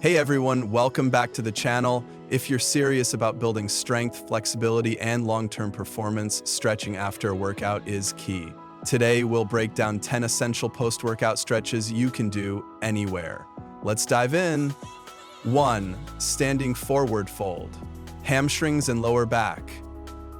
Hey everyone, welcome back to the channel. If you're serious about building strength, flexibility, and long-term performance, stretching after a workout is key. Today, we'll break down 10 essential post-workout stretches you can do anywhere. Let's dive in. 1. Standing forward fold. Hamstrings and lower back.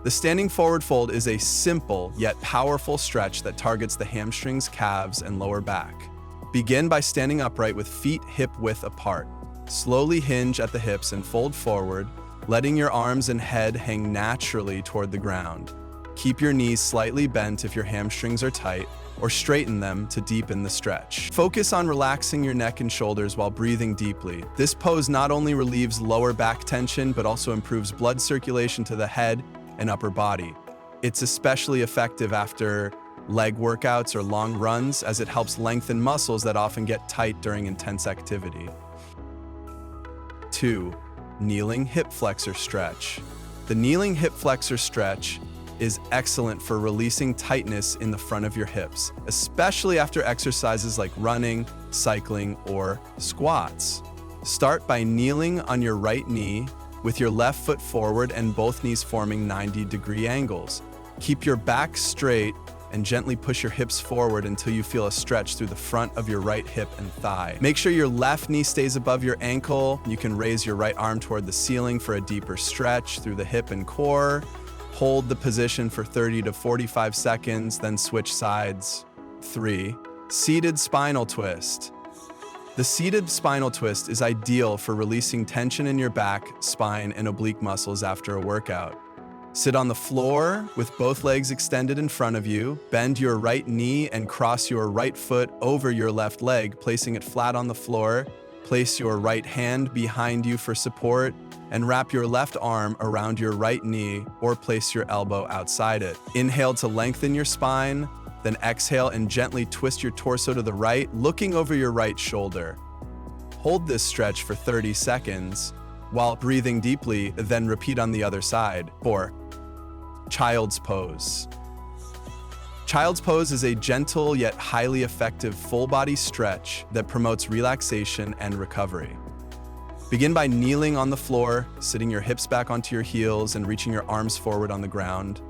The standing forward fold is a simple yet powerful stretch that targets the hamstrings, calves, and lower back. Begin by standing upright with feet hip-width apart. Slowly hinge at the hips and fold forward, letting your arms and head hang naturally toward the ground. Keep your knees slightly bent if your hamstrings are tight, or straighten them to deepen the stretch. Focus on relaxing your neck and shoulders while breathing deeply. This pose not only relieves lower back tension, but also improves blood circulation to the head and upper body. It's especially effective after leg workouts or long runs, as it helps lengthen muscles that often get tight during intense activity. 2. Kneeling hip flexor stretch. The kneeling hip flexor stretch is excellent for releasing tightness in the front of your hips, especially after exercises like running, cycling, or squats. Start by kneeling on your right knee with your left foot forward and both knees forming 90-degree angles. Keep your back straight and gently push your hips forward until you feel a stretch through the front of your right hip and thigh. Make sure your left knee stays above your ankle. You can raise your right arm toward the ceiling for a deeper stretch through the hip and core. Hold the position for 30 to 45 seconds, then switch sides. 3. Seated spinal twist. The seated spinal twist is ideal for releasing tension in your back, spine, and oblique muscles after a workout. Sit on the floor with both legs extended in front of you. Bend your right knee and cross your right foot over your left leg, placing it flat on the floor. Place your right hand behind you for support and wrap your left arm around your right knee or place your elbow outside it. Inhale to lengthen your spine, then exhale and gently twist your torso to the right, looking over your right shoulder. Hold this stretch for 30 seconds while breathing deeply, then repeat on the other side. 4. Child's pose. Child's pose is a gentle yet highly effective full-body stretch that promotes relaxation and recovery. Begin by kneeling on the floor, sitting your hips back onto your heels and reaching your arms forward on the ground.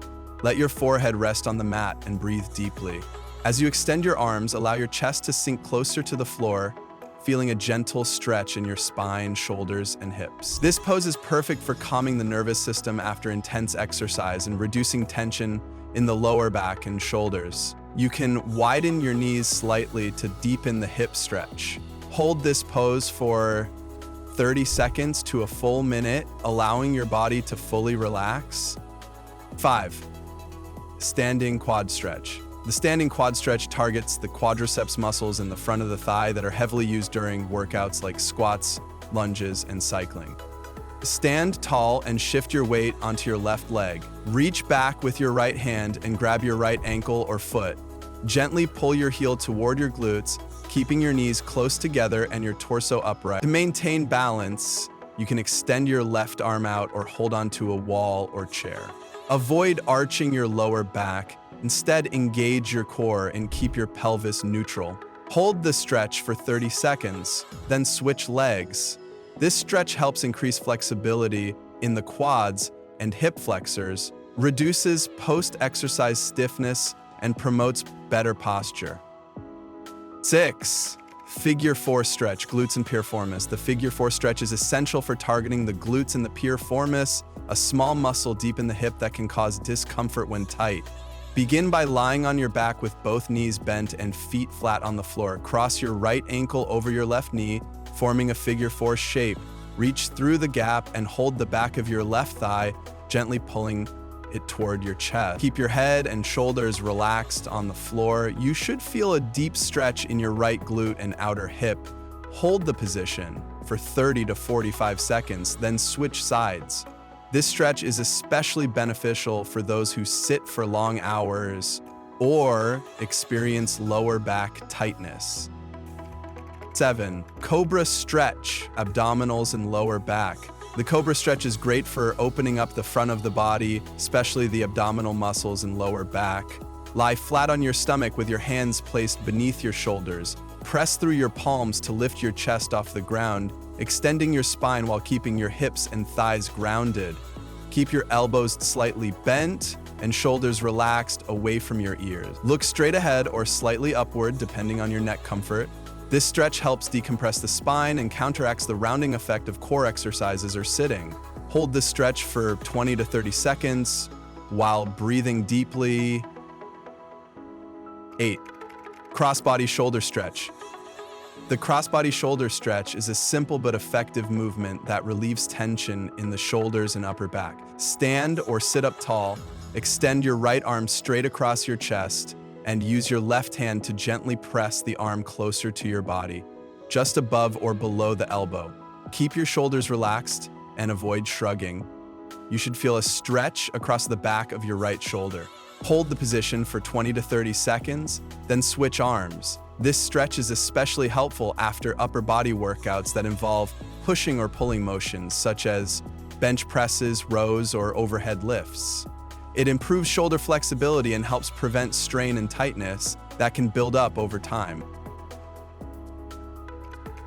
Let your forehead rest on the mat and breathe deeply. As you extend your arms, allow your chest to sink closer to the floor, feeling a gentle stretch in your spine, shoulders, and hips. This pose is perfect for calming the nervous system after intense exercise and reducing tension in the lower back and shoulders. You can widen your knees slightly to deepen the hip stretch. Hold this pose for 30 seconds to a full minute, allowing your body to fully relax. 5. Standing quad stretch. The standing quad stretch targets the quadriceps muscles in the front of the thigh that are heavily used during workouts like squats, lunges, and cycling. Stand tall and shift your weight onto your left leg. Reach back with your right hand and grab your right ankle or foot. Gently pull your heel toward your glutes, keeping your knees close together and your torso upright. To maintain balance, you can extend your left arm out or hold onto a wall or chair. Avoid arching your lower back. Instead, engage your core and keep your pelvis neutral. Hold the stretch for 30 seconds, then switch legs. This stretch helps increase flexibility in the quads and hip flexors, reduces post-exercise stiffness, and promotes better posture. 6. Figure 4 stretch, glutes and piriformis. The figure 4 stretch is essential for targeting the glutes and the piriformis, a small muscle deep in the hip that can cause discomfort when tight. Begin by lying on your back with both knees bent and feet flat on the floor. Cross your right ankle over your left knee, forming a figure 4 shape. Reach through the gap and hold the back of your left thigh, gently pulling it toward your chest. Keep your head and shoulders relaxed on the floor. You should feel a deep stretch in your right glute and outer hip. Hold the position for 30 to 45 seconds, then switch sides. This stretch is especially beneficial for those who sit for long hours or experience lower back tightness. 7. Cobra Stretch, abdominals and lower back. The Cobra Stretch is great for opening up the front of the body, especially the abdominal muscles and lower back. Lie flat on your stomach with your hands placed beneath your shoulders. Press through your palms to lift your chest off the ground, extending your spine while keeping your hips and thighs grounded. Keep your elbows slightly bent and shoulders relaxed away from your ears. Look straight ahead or slightly upward depending on your neck comfort. This stretch helps decompress the spine and counteracts the rounding effect of core exercises or sitting. Hold this stretch for 20 to 30 seconds while breathing deeply. 8. Crossbody shoulder stretch. The crossbody shoulder stretch is a simple but effective movement that relieves tension in the shoulders and upper back. Stand or sit up tall, extend your right arm straight across your chest, and use your left hand to gently press the arm closer to your body, just above or below the elbow. Keep your shoulders relaxed and avoid shrugging. You should feel a stretch across the back of your right shoulder. Hold the position for 20 to 30 seconds, then switch arms. This stretch is especially helpful after upper body workouts that involve pushing or pulling motions, such as bench presses, rows, or overhead lifts. It improves shoulder flexibility and helps prevent strain and tightness that can build up over time.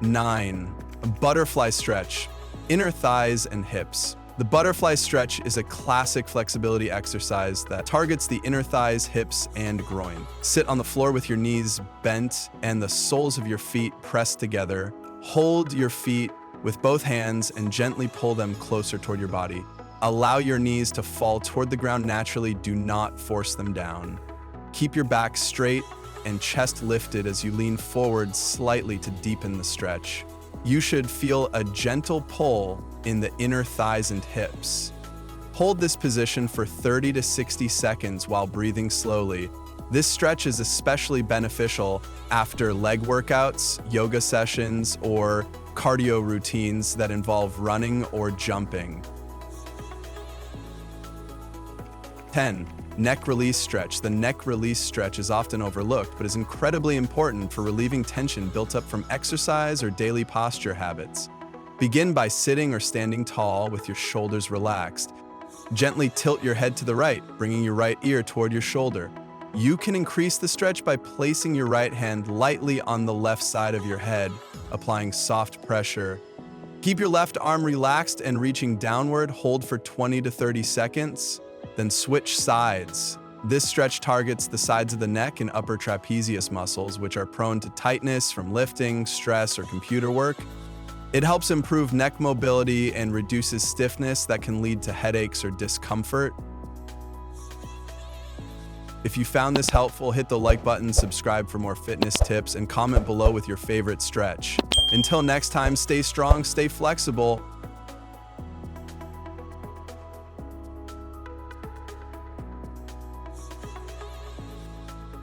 9. Butterfly stretch. Inner thighs and hips. The butterfly stretch is a classic flexibility exercise that targets the inner thighs, hips, and groin. Sit on the floor with your knees bent and the soles of your feet pressed together. Hold your feet with both hands and gently pull them closer toward your body. Allow your knees to fall toward the ground naturally, do not force them down. Keep your back straight and chest lifted as you lean forward slightly to deepen the stretch. You should feel a gentle pull in the inner thighs and hips. Hold this position for 30 to 60 seconds while breathing slowly. This stretch is especially beneficial after leg workouts, yoga sessions, or cardio routines that involve running or jumping. 10. Neck release stretch. The neck release stretch is often overlooked, but is incredibly important for relieving tension built up from exercise or daily posture habits. Begin by sitting or standing tall with your shoulders relaxed. Gently tilt your head to the right, bringing your right ear toward your shoulder. You can increase the stretch by placing your right hand lightly on the left side of your head, applying soft pressure. Keep your left arm relaxed and reaching downward. Hold for 20 to 30 seconds. Then switch sides. This stretch targets the sides of the neck and upper trapezius muscles, which are prone to tightness from lifting, stress, or computer work. It helps improve neck mobility and reduces stiffness that can lead to headaches or discomfort. If you found this helpful, hit the like button, subscribe for more fitness tips, and comment below with your favorite stretch. Until next time, stay strong, stay flexible,